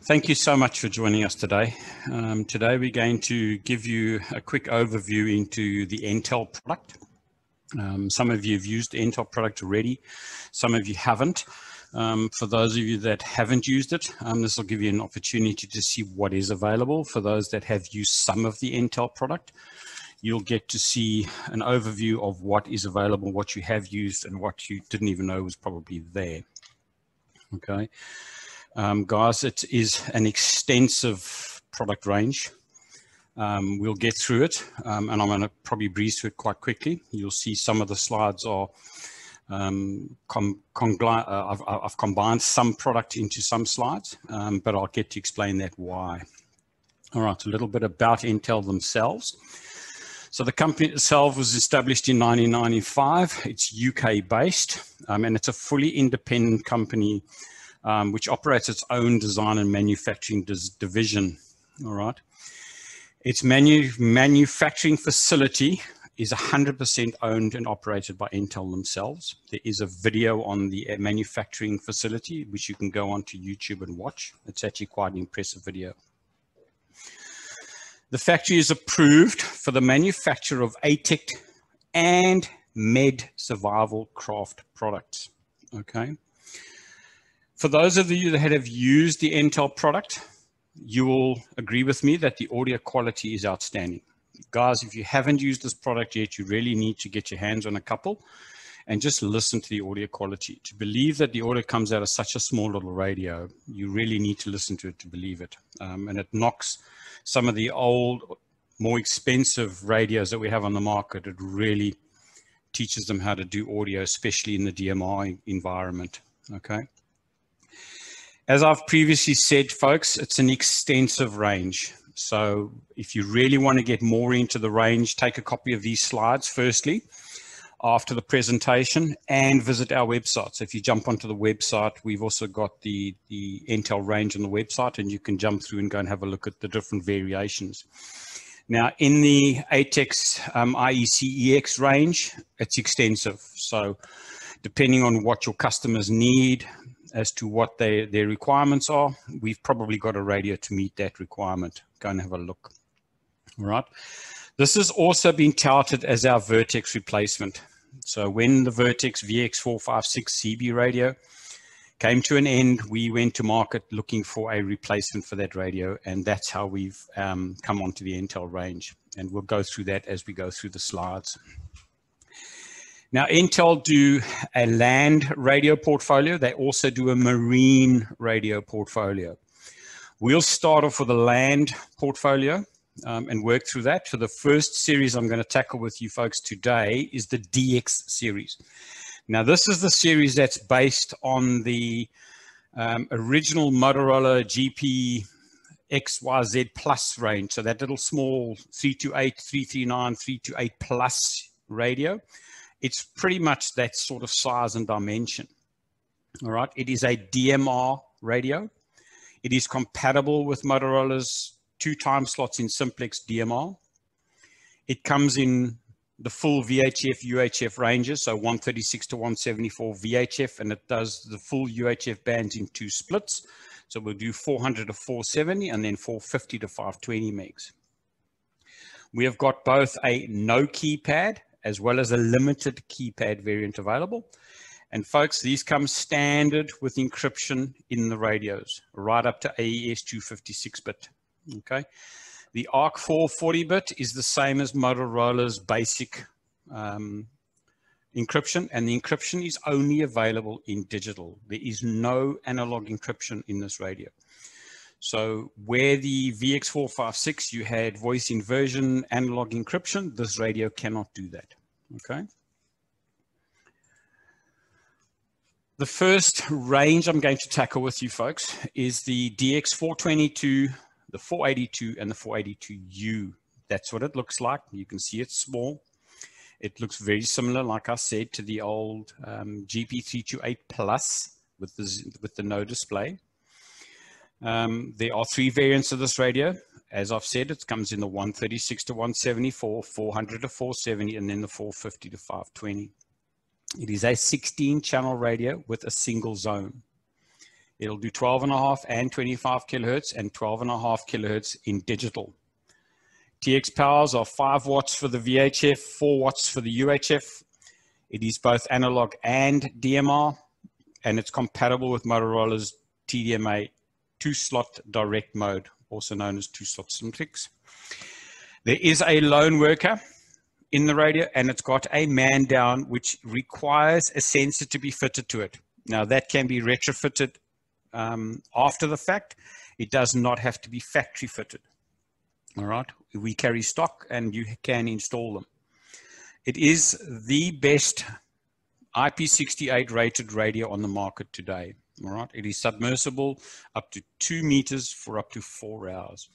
Thank you so much for joining us today. Today we're going to give you a quick overview into the Entel product. Some of you have used the Entel product already, some of you haven't. For those of you that haven't used it, this will give you an opportunity to see what is available. For those that have used some of the Entel product, you'll get to see an overview of what is available, what you have used, and what you didn't even know was probably there. Okay. Guys, it is an extensive product range. We'll get through it, and I'm going to probably breeze through it quite quickly. You'll see some of the slides are, I've combined some product into some slides, but I'll get to explain that why. All right, a little bit about Entel themselves. So the company itself was established in 1995. It's UK based, and it's a fully independent company which operates its own design and manufacturing division. All right. Its manufacturing facility is 100% owned and operated by Entel themselves. There is a video on the manufacturing facility, which you can go onto YouTube and watch. It's actually quite an impressive video. The factory is approved for the manufacture of ATEC and med survival craft products. Okay. For those of you that have used the Entel product, you will agree with me that the audio quality is outstanding. Guys, if you haven't used this product yet, you really need to get your hands on a couple and just listen to the audio quality. To believe that the audio comes out of such a small little radio, you really need to listen to it to believe it. And it knocks some of the old, more expensive radios that we have on the market. It really teaches them how to do audio, especially in the DMR environment. Okay. As I've previously said, folks, it's an extensive range. So if you really want to get more into the range, take a copy of these slides firstly after the presentation and visit our website. So if you jump onto the website, we've also got the Entel range on the website, and you can jump through and go and have a look at the different variations. Now, in the ATEX IEC-EX range, it's extensive. So depending on what your customers need, as to what their requirements are, we've probably got a radio to meet that requirement. Go and have a look. All right. This has also been touted as our Vertex replacement. So when the Vertex VX456 CB radio came to an end, we went to market looking for a replacement for that radio, and that's how we've come onto the Entel range. And we'll go through that as we go through the slides. Now, Entel do a land radio portfolio. They also do a marine radio portfolio. We'll start off with a land portfolio and work through that. So the first series I'm going to tackle with you folks today is the DX series. Now, this is the series that's based on the original Motorola GP XYZ Plus range. So that little small 328, 339, 328 Plus radio. It's pretty much that sort of size and dimension. All right. It is a DMR radio. It is compatible with Motorola's 2 time slots in simplex DMR. It comes in the full VHF, UHF ranges, so 136 to 174 VHF, and it does the full UHF bands in 2 splits. So we'll do 400 to 470 and then 450 to 520 megs. We have got both a no keypad as well as a limited keypad variant available. And folks, these come standard with encryption in the radios, right up to AES 256-bit, okay? The ARC4 40-bit is the same as Motorola's basic encryption, and the encryption is only available in digital. There is no analog encryption in this radio. So where the VX456, you had voice inversion, analog encryption, this radio cannot do that, okay? The first range I'm going to tackle with you folks is the DX422, the 482, and the 482U. That's what it looks like. You can see it's small. It looks very similar, like I said, to the old GP328 Plus with the no display. There are 3 variants of this radio. As I've said, it comes in the 136 to 174, 400 to 470, and then the 450 to 520. It is a 16-channel radio with a single zone. It'll do 12.5 and 25 kilohertz and 12.5 kilohertz in digital. TX powers are 5 watts for the VHF, 4 watts for the UHF. It is both analog and DMR, and it's compatible with Motorola's TDMA 2-slot direct mode, also known as 2-slot Symmetrix. There is a lone worker in the radio, and it's got a man down, which requires a sensor to be fitted to it. Now, that can be retrofitted after the fact. It does not have to be factory fitted. All right, we carry stock and you can install them. It is the best IP68 rated radio on the market today. All right, it is submersible up to 2 meters for up to 4 hours.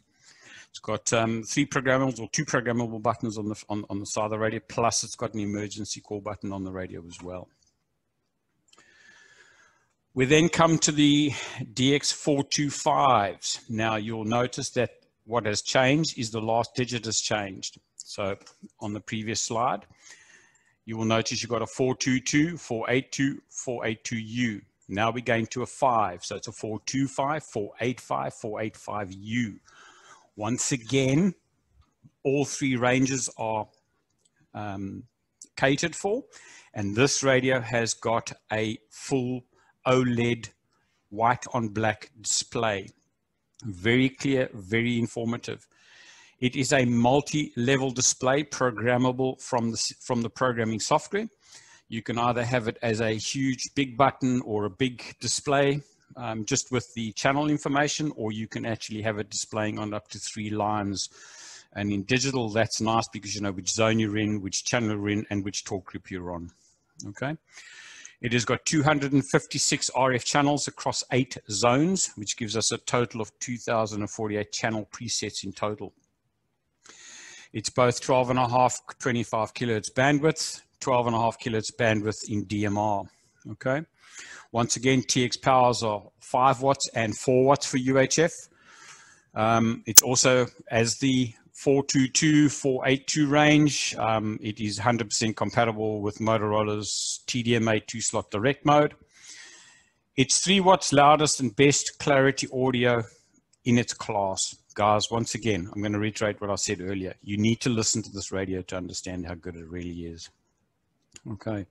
It's got 3 programmable or 2 programmable buttons on the side of the radio, plus it's got an emergency call button on the radio as well. We then come to the DX425s. Now you'll notice that what has changed is the last digit has changed. So on the previous slide, you will notice you've got a 422, 482, 482U. Now we're going to a 5. So it's a 425, 485, 485U. Once again, all 3 ranges are catered for. And this radio has got a full OLED white on black display. Very clear, very informative. It is a multi-level display programmable from the programming software. You can either have it as a huge big button or a big display just with the channel information, or you can actually have it displaying on up to 3 lines. And in digital, that's nice because you know which zone you're in, which channel you're in, and which torque group you're on. Okay. It has got 256 RF channels across 8 zones, which gives us a total of 2,048 channel presets in total. It's both 12.5, 25 kilohertz bandwidth, 12.5 kilohertz bandwidth in DMR. Okay. Once again, TX powers are 5 watts and 4 watts for UHF. It's also, as the 422, 482 range, it is 100% compatible with Motorola's TDMA 2-slot direct mode. It's 3 watts loudest and best clarity audio in its class. Guys, once again, I'm going to reiterate what I said earlier. You need to listen to this radio to understand how good it really is. Okay.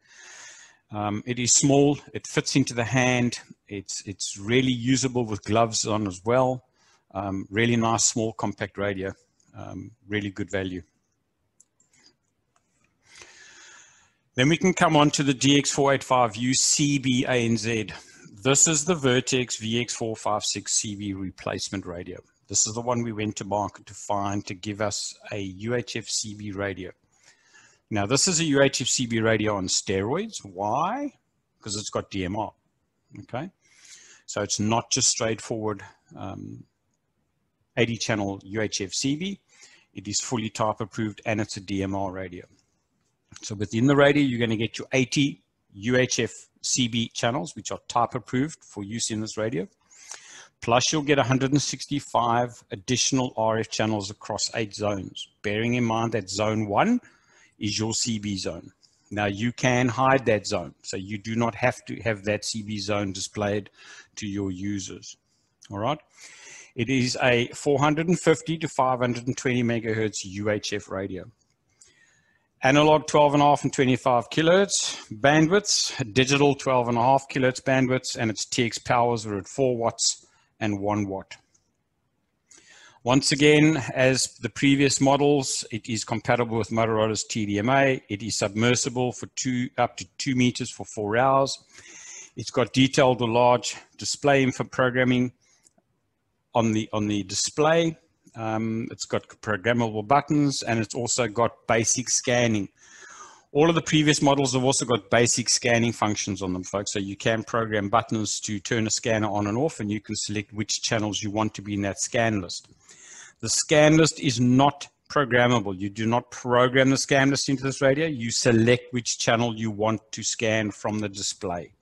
It is small. It fits into the hand. It's really usable with gloves on as well. Really nice, small, compact radio. Really good value. Then we can come on to the DX485U CB ANZ. This is the Vertex VX456 CB replacement radio. This is the one we went to market to find to give us a UHF CB radio. Now, this is a UHF CB radio on steroids. Why? Because it's got DMR. Okay. So it's not just straightforward 80 channel UHF CB. It is fully type approved and it's a DMR radio. So within the radio, you're going to get your 80 UHF CB channels, which are type approved for use in this radio. Plus you'll get 165 additional RF channels across 8 zones, bearing in mind that zone 1 is your CB zone. Now you can hide that zone, so you do not have to have that CB zone displayed to your users. All right. It is a 450 to 520 megahertz UHF radio. Analog 12.5 and 25 kilohertz bandwidths, digital 12.5 kilohertz bandwidths, and its TX powers are at 4 watts and 1 watt. Once again, as the previous models, it is compatible with Motorola's TDMA. It is submersible for up to 2 meters for 4 hours. It's got detailed or large display info programming on the display. It's got programmable buttons, and it's also got basic scanning. All of the previous models have also got basic scanning functions on them, folks. So you can program buttons to turn a scanner on and off, and you can select which channels you want to be in that scan list. The scan list is not programmable. You do not program the scan list into this radio. You select which channel you want to scan from the display.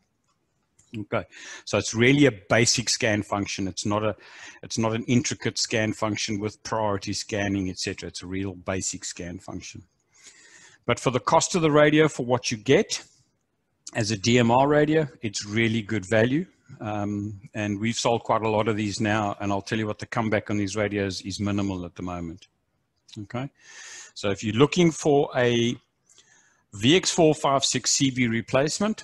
Okay, so it's really a basic scan function. It's not an intricate scan function with priority scanning, etc. It's a real basic scan function. But for the cost of the radio, for what you get as a DMR radio, it's really good value. and we've sold quite a lot of these now, and I'll tell you what, the comeback on these radios is minimal at the moment. Okay, so if you're looking for a VX456 CB replacement,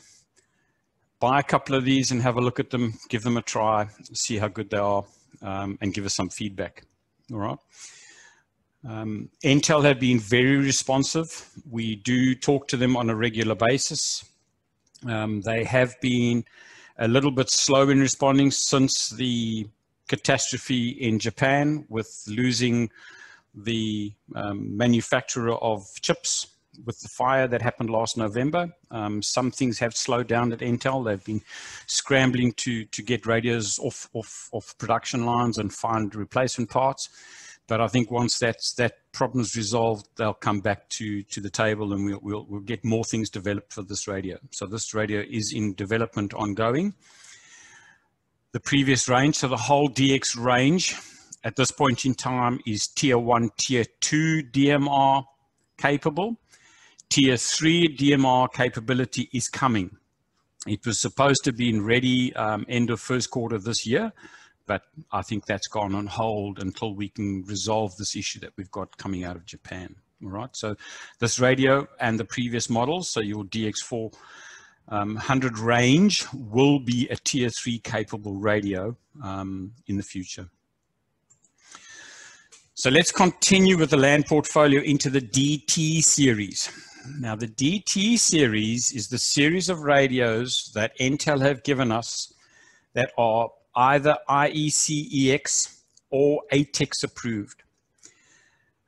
buy a couple of these and have a look at them, give them a try, see how good they are, and give us some feedback. All right. Entel have been very responsive. We do talk to them on a regular basis. They have been a little bit slow in responding since the catastrophe in Japan with losing the manufacturer of chips with the fire that happened last November. Some things have slowed down at Entel. They've been scrambling to get radios off production lines and find replacement parts. But I think once that problem's resolved, they'll come back to the table, and we'll get more things developed for this radio. So this radio is in development ongoing. The previous range, so the whole DX range at this point in time is Tier 1, Tier 2 DMR capable. Tier 3 DMR capability is coming. It was supposed to be ready end of first quarter this year, but I think that's gone on hold until we can resolve this issue that we've got coming out of Japan. All right, so this radio and the previous models, so your DX4 100 range, will be a Tier 3 capable radio in the future. So let's continue with the LAN portfolio into the DT series. Now the DT series is the series of radios that Entel have given us that are either IEC-EX or ATEX approved.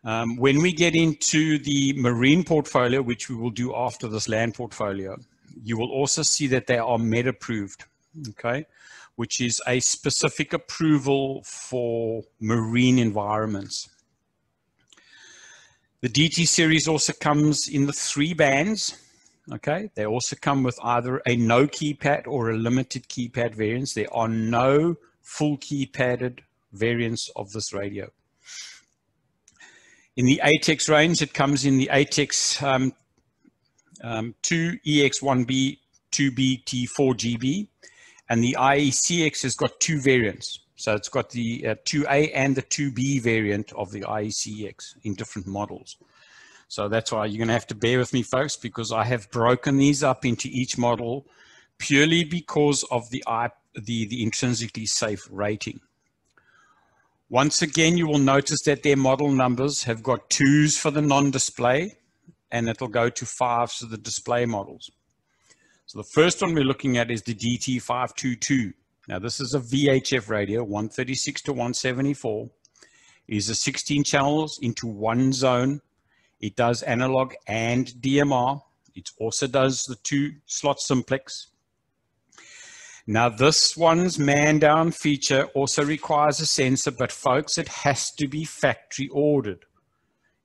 When we get into the marine portfolio, which we will do after this LAN portfolio, you will also see that they are MED approved, okay, which is a specific approval for marine environments. The DT series also comes in the 3 bands. Okay, they also come with either a no keypad or a limited keypad variants. There are no full keypadded variants of this radio. In the ATEX range, it comes in the ATEX 2 EX1B 2BT 4GB, and the IECX has got 2 variants. So it's got the 2A and the 2B variant of the IECX in different models. So that's why you're going to have to bear with me, folks, because I have broken these up into each model purely because of the intrinsically safe rating. Once again, you will notice that their model numbers have got 2s for the non-display, and it'll go to 5s for the display models. So the first one we're looking at is the DT522. Now this is a VHF radio, 136 to 174. It is a 16 channels into 1 zone. It does analog and DMR. It also does the 2 slot simplex. Now this one's man down feature also requires a sensor, but folks, it has to be factory ordered.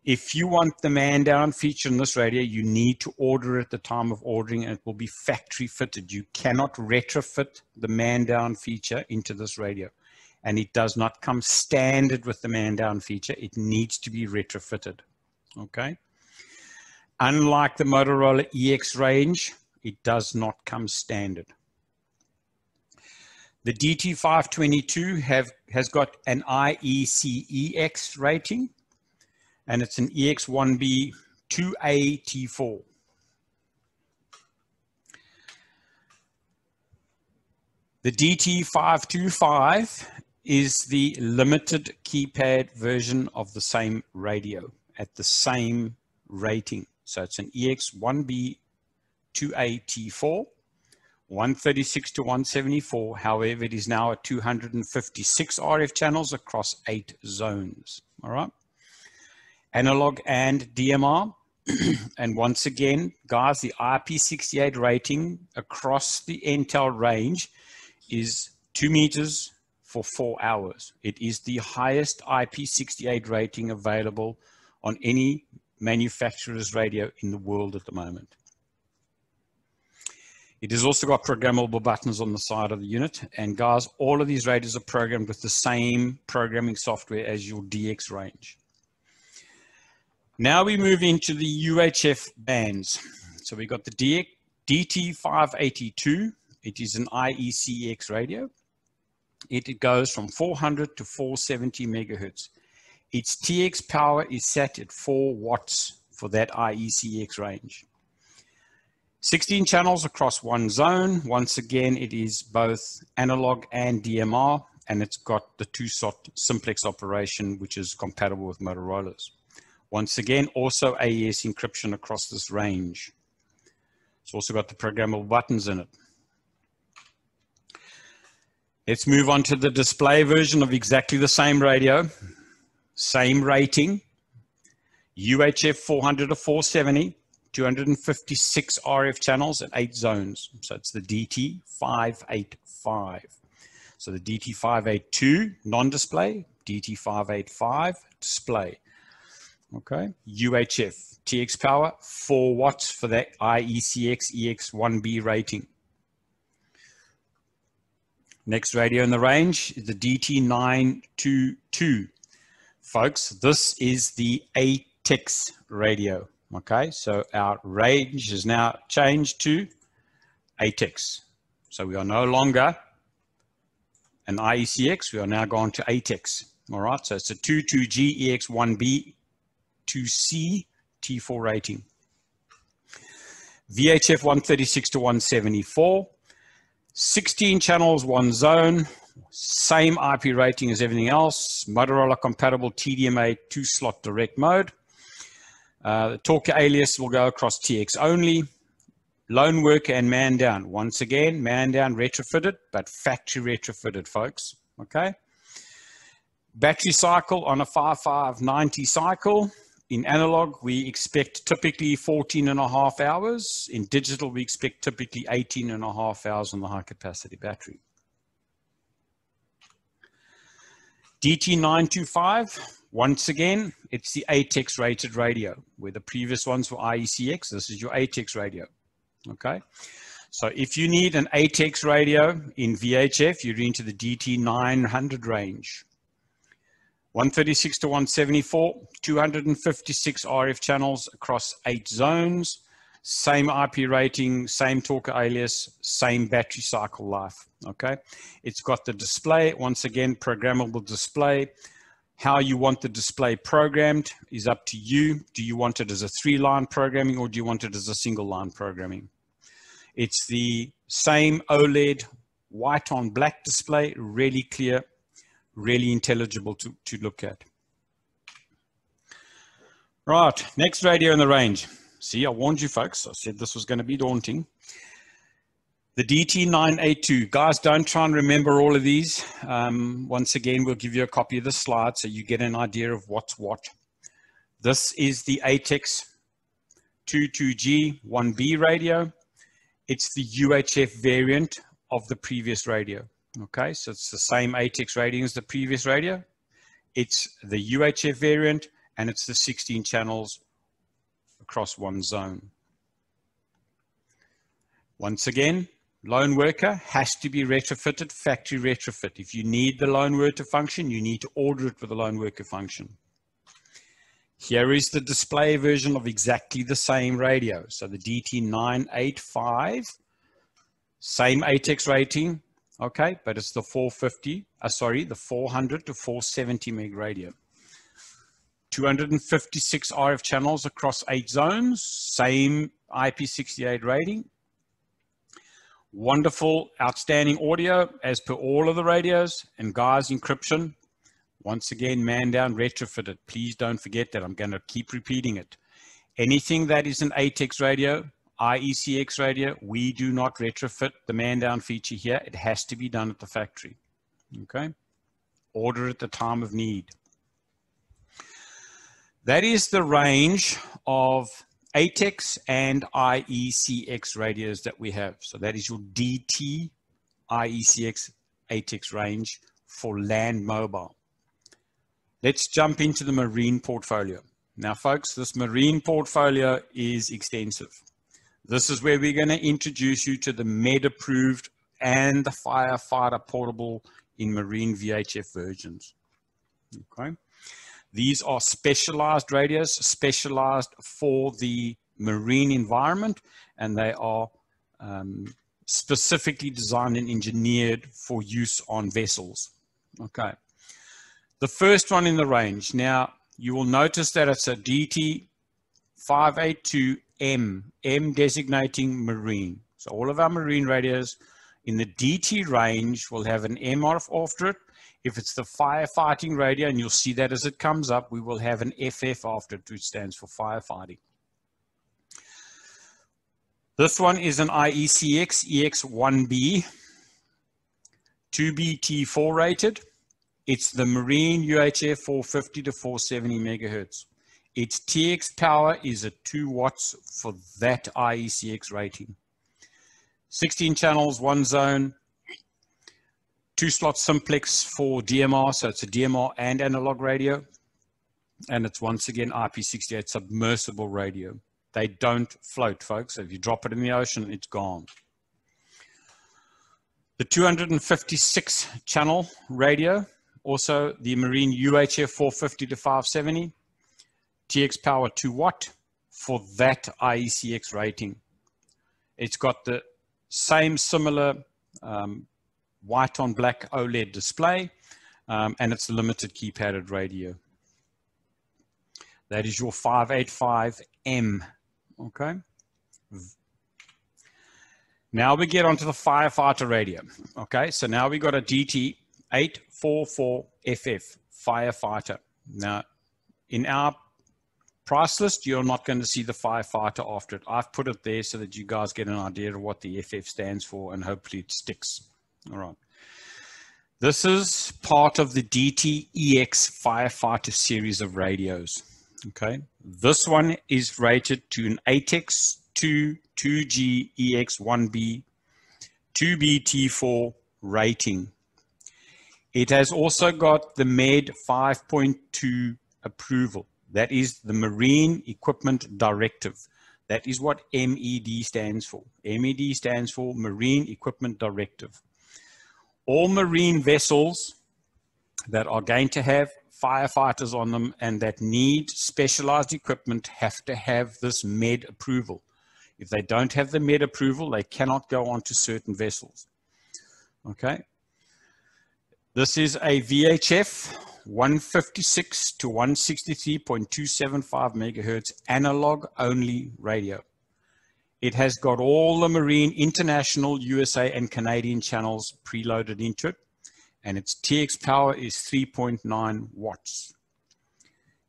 If you want the man down feature in this radio, you need to order it at the time of ordering, and it will be factory fitted. You cannot retrofit the man down feature into this radio, and it does not come standard with the man down feature. It needs to be retrofitted. Okay. Unlike the Motorola EX range, it does not come standard. The DT522 has got an IEC-EX rating, and it's an EX1B 2A-T4. The DT525 is the limited keypad version of the same radio at the same rating. So it's an EX1B 2A-T4, 136 to 174. However, it is now at 256 RF channels across 8 zones. All right. Analog and DMR. And once again, guys, the IP68 rating across the Entel range is 2 meters for 4 hours. It is the highest IP68 rating available on any manufacturer's radio in the world at the moment. It has also got programmable buttons on the side of the unit. And guys, all of these radios are programmed with the same programming software as your DX range. Now we move into the UHF bands. So we got the DT582. It is an IECX radio. It goes from 400 to 470 megahertz. Its TX power is set at 4 watts for that IECX range. 16 channels across one zone. Once again, it is both analog and DMR, and it's got the 2-slot simplex operation, which is compatible with Motorola's. Once again, also AES encryption across this range. It's also got the programmable buttons in it. Let's move on to the display version of exactly the same radio. Same rating. UHF 400 to 470. 256 RF channels at 8 zones. So it's the DT585. So the DT582 non-display, DT585 display. Okay, UHF, TX power, 4 watts for that IECX EX1B rating. Next radio in the range is the DT922. Folks, this is the ATEX radio. Okay, so our range is now changed to ATEX. So we are no longer an IECX, we are now gone to ATEX. All right, so it's a 22G EX1B 2C T4 rating. VHF 136 to 174, 16 channels, 1 zone, same IP rating as everything else, Motorola compatible TDMA 2-slot direct mode. The talker alias will go across TX only. Lone worker and man down. Once again, man down retrofitted, but factory retrofitted, folks. Okay. Battery cycle on a 5590 cycle. In analog, we expect typically 14.5 hours. In digital, we expect typically 18.5 hours on the high capacity battery. DT925. Once again, it's the ATEX rated radio, where the previous ones were IECX. This is your ATEX radio. Okay. So if you need an ATEX radio in VHF, you're into the DT900 range. 136 to 174, 256 RF channels across 8 zones, same IP rating, same talker alias, same battery cycle life. Okay. It's got the display, once again, programmable display. How you want the display programmed is up to you. Do you want it as a 3-line programming or do you want it as a single-line programming? It's the same OLED white on black display, really clear, really intelligible to look at. Right, next radio in the range. See, I warned you folks. I said this was going to be daunting. The DT982. Guys, don't try and remember all of these. Once again, we'll give you a copy of the slide so you get an idea of what's what. This is the ATEX 22G 1B radio. It's the UHF variant of the previous radio. Okay, so it's the same ATEX rating as the previous radio. It's the UHF variant and it's the 16 channels across one zone. Once again, lone worker has to be retrofitted, factory retrofit. If you need the lone worker function, you need to order it with the lone worker function. Here is the display version of exactly the same radio. So the DT985, same ATEX rating, okay, but it's the 400 to 470 meg radio. 256 RF channels across 8 zones, same IP68 rating. Wonderful, outstanding audio as per all of the radios. And guys, encryption, once again, man down, retrofitted. Please don't forget that. I'm going to keep repeating it. Anything that is an ATEX radio, IECX radio, we do not retrofit the man down feature here. It has to be done at the factory. Okay. Order at the time of need. That is the range of ATEX and IECX radios that we have. So that is your DT IECX ATEX range for land mobile. Let's jump into the marine portfolio. Now, folks, this marine portfolio is extensive. This is where we're going to introduce you to the MED approved and the firefighter portable in marine VHF versions. Okay. These are specialized radios, specialized for the marine environment, and they are specifically designed and engineered for use on vessels. Okay. The first one in the range. Now, you will notice that it's a DT582M, M designating marine. So all of our marine radios in the DT range will have an M after it. If it's the firefighting radio, and you'll see that as it comes up, we will have an FF after it, which stands for firefighting. This one is an IECX EX1B, 2BT4 rated. It's the Marine UHF 450 to 470 megahertz. Its TX power is at 2 watts for that IECX rating. 16 channels, 1 zone, 2 slot simplex for DMR, so it's a DMR and analog radio. And it's once again IP68 submersible radio. They don't float, folks. If you drop it in the ocean, it's gone. The 256 channel radio, also the Marine UHF 450 to 570, TX power 2 watt for that IECX rating. It's got the same similar white on black OLED display, and it's a limited keypadded radio. That is your 585M. Okay. Now we get onto the firefighter radio. Okay, so now we got a DT844FF firefighter. Now, in our price list, you're not going to see the firefighter after it. I've put it there so that you guys get an idea of what the FF stands for, and hopefully it sticks. All right. This is part of the DTEX firefighter series of radios. Okay, this one is rated to an ATEX 2G EX1B 2BT4 rating. It has also got the MED 5.2 approval. That is the Marine Equipment Directive. That is what MED stands for. MED stands for Marine Equipment Directive. All marine vessels that are going to have firefighters on them and that need specialized equipment have to have this MED approval. If they don't have the MED approval, they cannot go onto certain vessels. Okay. This is a VHF 156 to 163.275 megahertz analog only radio. It has got all the Marine International, USA and Canadian channels preloaded into it, and its TX power is 3.9 watts.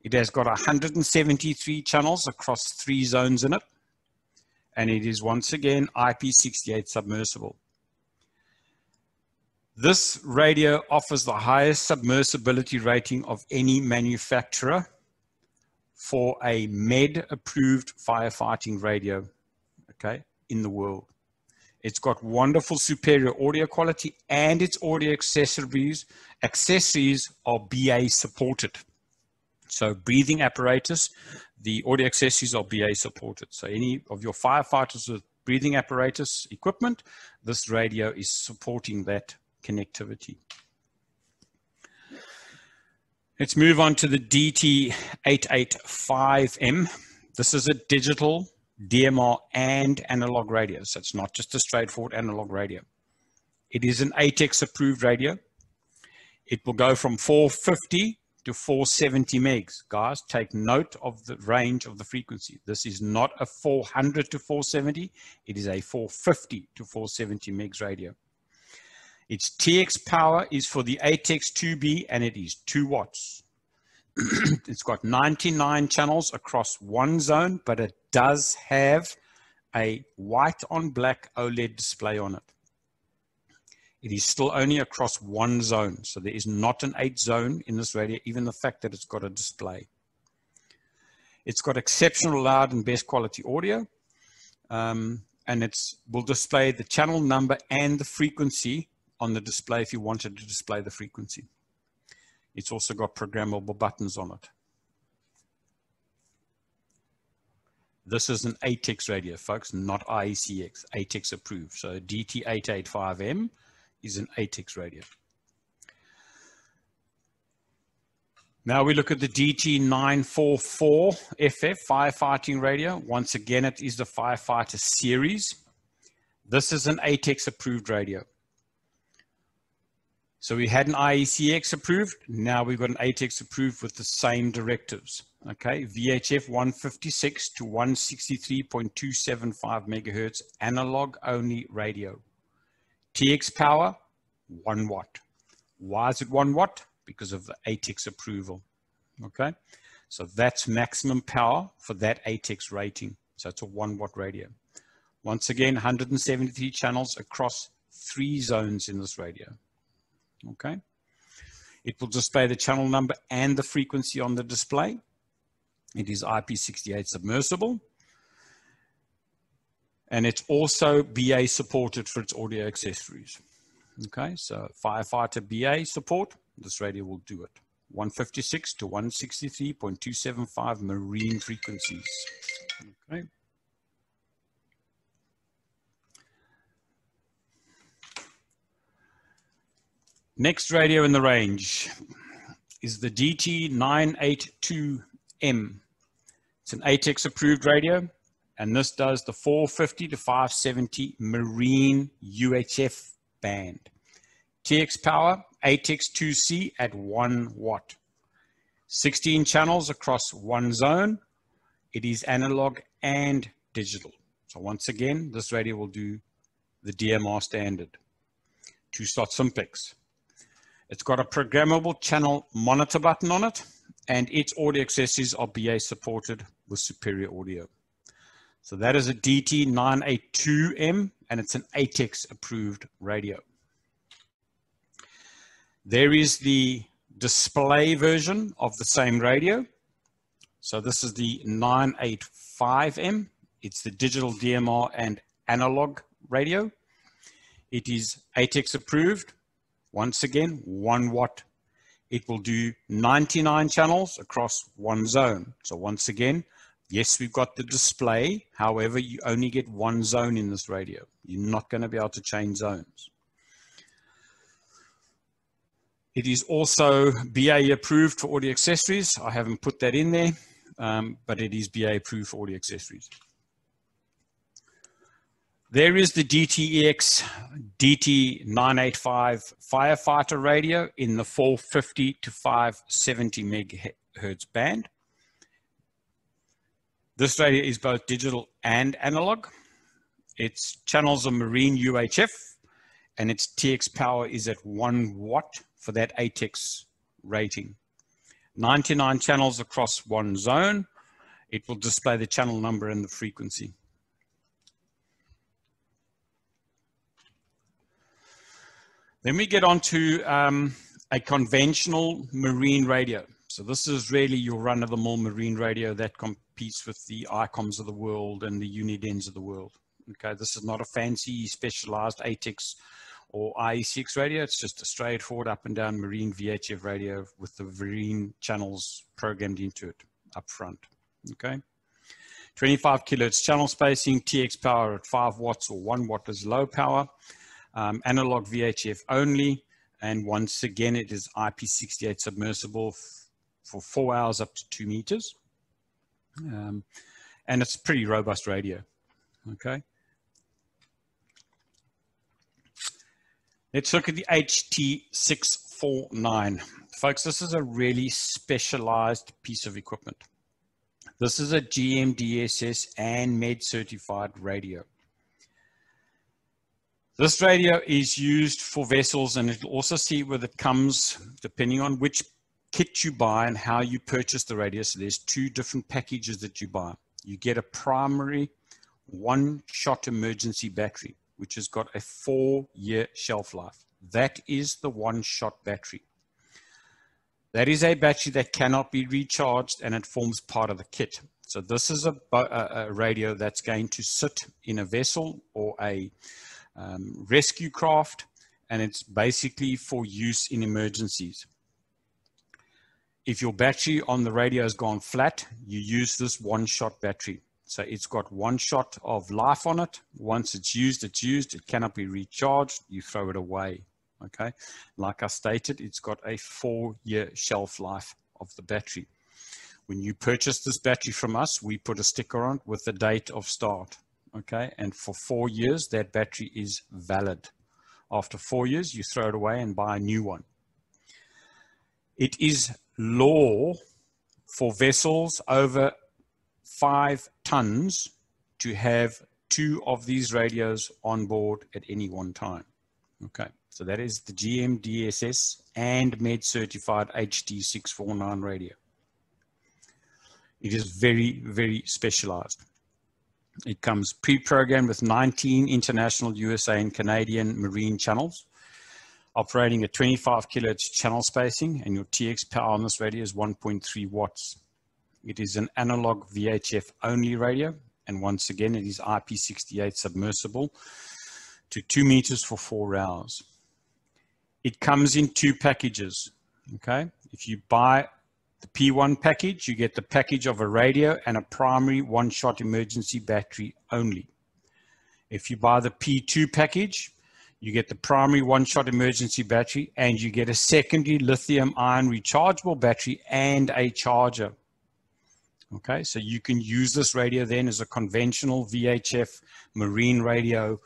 It has got 173 channels across 3 zones in it, and it is once again IP68 submersible. This radio offers the highest submersibility rating of any manufacturer for a MED-approved firefighting radio, okay, in the world. It's got wonderful superior audio quality, and its audio accessories are BA supported. So breathing apparatus, the audio accessories are BA supported. So any of your firefighters with breathing apparatus equipment, this radio is supporting that connectivity. Let's move on to the DT885M. This is a digital DMR and analog radio. So it's not just a straightforward analog radio. It is an ATEX approved radio. It will go from 450 to 470 megs. Guys, take note of the range of the frequency. This is not a 400 to 470. It is a 450 to 470 megs radio. Its TX power is for the ATEX 2B, and it is 2 watts. It's got 99 channels across 1 zone, but it does have a white on black OLED display on it. It is still only across 1 zone, so there is not an 8 zone in this radio, even the fact that it's got a display. It's got exceptional loud and best quality audio, and it will display the channel number and the frequency on the display if you wanted to display the frequency. It's also got programmable buttons on it. This is an ATEX radio, folks, not IECX, ATEX approved. So DT885M is an ATEX radio. Now we look at the DT944FF firefighting radio. Once again, it is the firefighter series. This is an ATEX approved radio. So we had an IECX approved. Now we've got an ATEX approved with the same directives. Okay, VHF 156 to 163.275 megahertz analog only radio. TX power, 1 watt. Why is it 1 watt? Because of the ATEX approval. Okay, so that's maximum power for that ATEX rating. So it's a 1 watt radio. Once again, 173 channels across 3 zones in this radio. Okay, it will display the channel number and the frequency on the display. It is IP68 submersible, and it's also BA supported for its audio accessories. Okay, so firefighter BA support, this radio will do it. 156 to 163.275 marine frequencies. Okay. Next radio in the range is the DT982M. It's an ATEX approved radio, and this does the 450 to 570 marine UHF band. TX power, ATEX 2C at 1 watt. 16 channels across 1 zone. It is analog and digital. So once again, this radio will do the DMR standard. 2-slot simplex. It's got a programmable channel monitor button on it, and its audio accessories are BA supported with superior audio. So that is a DT982M, and it's an ATEX approved radio. There is the display version of the same radio. So this is the 985M. It's the digital DMR and analog radio. It is ATEX approved. Once again, 1 watt. It will do 99 channels across 1 zone. So once again, yes, we've got the display. However, you only get 1 zone in this radio. You're not going to be able to change zones. It is also BA approved for audio accessories. I haven't put that in there, but it is BA approved for audio accessories. There is the DTEX DT985 firefighter radio in the 450 to 570 megahertz band. This radio is both digital and analog. Its channels are marine UHF, and its TX power is at 1 watt for that ATEX rating. 99 channels across 1 zone. It will display the channel number and the frequency. Then we get on to a conventional marine radio. So this is really your run-of-the-mill marine radio that competes with the ICOMs of the world and the Unidens of the world. Okay, this is not a fancy specialized ATEX or IECX radio. It's just a straightforward up and down marine VHF radio with the marine channels programmed into it up front. Okay, 25 kilohertz channel spacing, TX power at 5 watts or 1 watt is low power. Analog VHF only, and once again it is IP68 submersible for 4 hours up to 2 meters, and it's a pretty robust radio. Okay, let's look at the HT649. Folks, this is a really specialized piece of equipment. This is a GMDSS and MED certified radio. This radio is used for vessels, and it'll also see where it comes depending on which kit you buy and how you purchase the radio. So there's 2 different packages that you buy. You get a primary 1-shot emergency battery, which has got a 4-year shelf life. That is the 1-shot battery. That is a battery that cannot be recharged, and it forms part of the kit. So this is a radio that's going to sit in a vessel or a rescue craft, and it's basically for use in emergencies. If your battery on the radio has gone flat, you use this 1-shot battery. So it's got 1 shot of life on it. Once it's used, it's used. It cannot be recharged. You throw it away. Okay. Like I stated, it's got a 4-year shelf life of the battery. When you purchase this battery from us, we put a sticker on it with the date of start. okay? And for 4 years, that battery is valid. After 4 years, you throw it away and buy a new one. It is law for vessels over 5 tons to have 2 of these radios on board at any one time. Okay, so that is the GMDSS and MED certified HD649 radio. It is very, very specialized. It comes pre-programmed with 19 international USA and Canadian marine channels, operating at 25 kilohertz channel spacing, and your TX power on this radio is 1.3 watts. It is an analog VHF only radio, and once again, it is IP68 submersible to 2 meters for 4 hours. It comes in 2 packages, okay? If you buy the P1 package, you get the package of a radio and a primary one-shot emergency battery only. If you buy the P2 package, you get the primary one-shot emergency battery and you get a secondary lithium-ion rechargeable battery and a charger. Okay, so you can use this radio then as a conventional VHF marine radio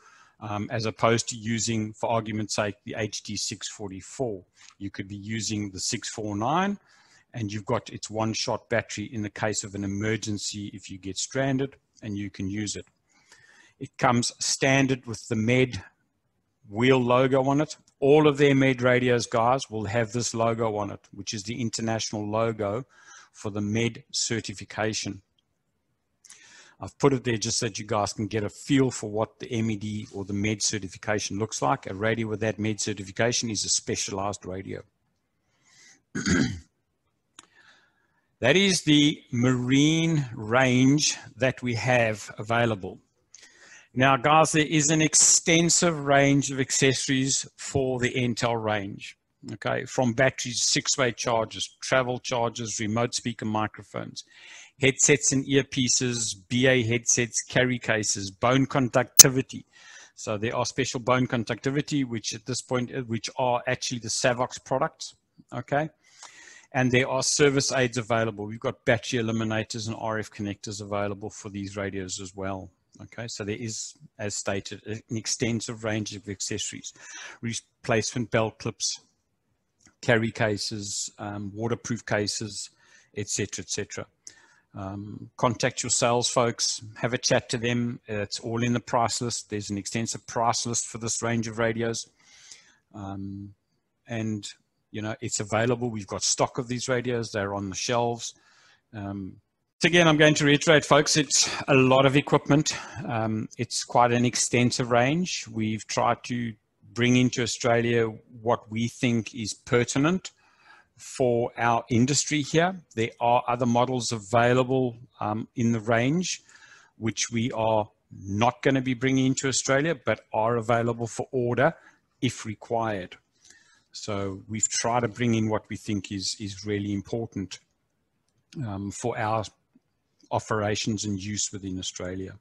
as opposed to using, for argument's sake, the HD644. You could be using the 649 and you've got its one-shot battery in the case of an emergency if you get stranded, and you can use it. It comes standard with the MED wheel logo on it. All of their MED radios, guys, will have this logo on it, which is the international logo for the MED certification. I've put it there just so that you guys can get a feel for what the MED or the MED certification looks like. A radio with that MED certification is a specialized radio. That is the marine range that we have available. Now, guys, there is an extensive range of accessories for the Entel range, okay? From batteries, 6-way chargers, travel chargers, remote speaker microphones, headsets and earpieces, BA headsets, carry cases, bone conductivity. So there are special bone conductivity, which at this point, which are actually the Savox products, okay? And there are service aids available. We've got battery eliminators and RF connectors available for these radios as well. Okay, so there is, as stated, an extensive range of accessories, replacement belt clips, carry cases, waterproof cases, etc., etc. Contact your sales folks, have a chat to them. It's all in the price list. There's an extensive price list for this range of radios. And you know, it's available. We've got stock of these radios. They're on the shelves. Again, I'm going to reiterate, folks, it's a lot of equipment. It's quite an extensive range. We've tried to bring into Australia what we think is pertinent for our industry here. There are other models available in the range, which we are not going to be bringing into Australia, but are available for order if required. So we've tried to bring in what we think is really important for our operations and use within Australia.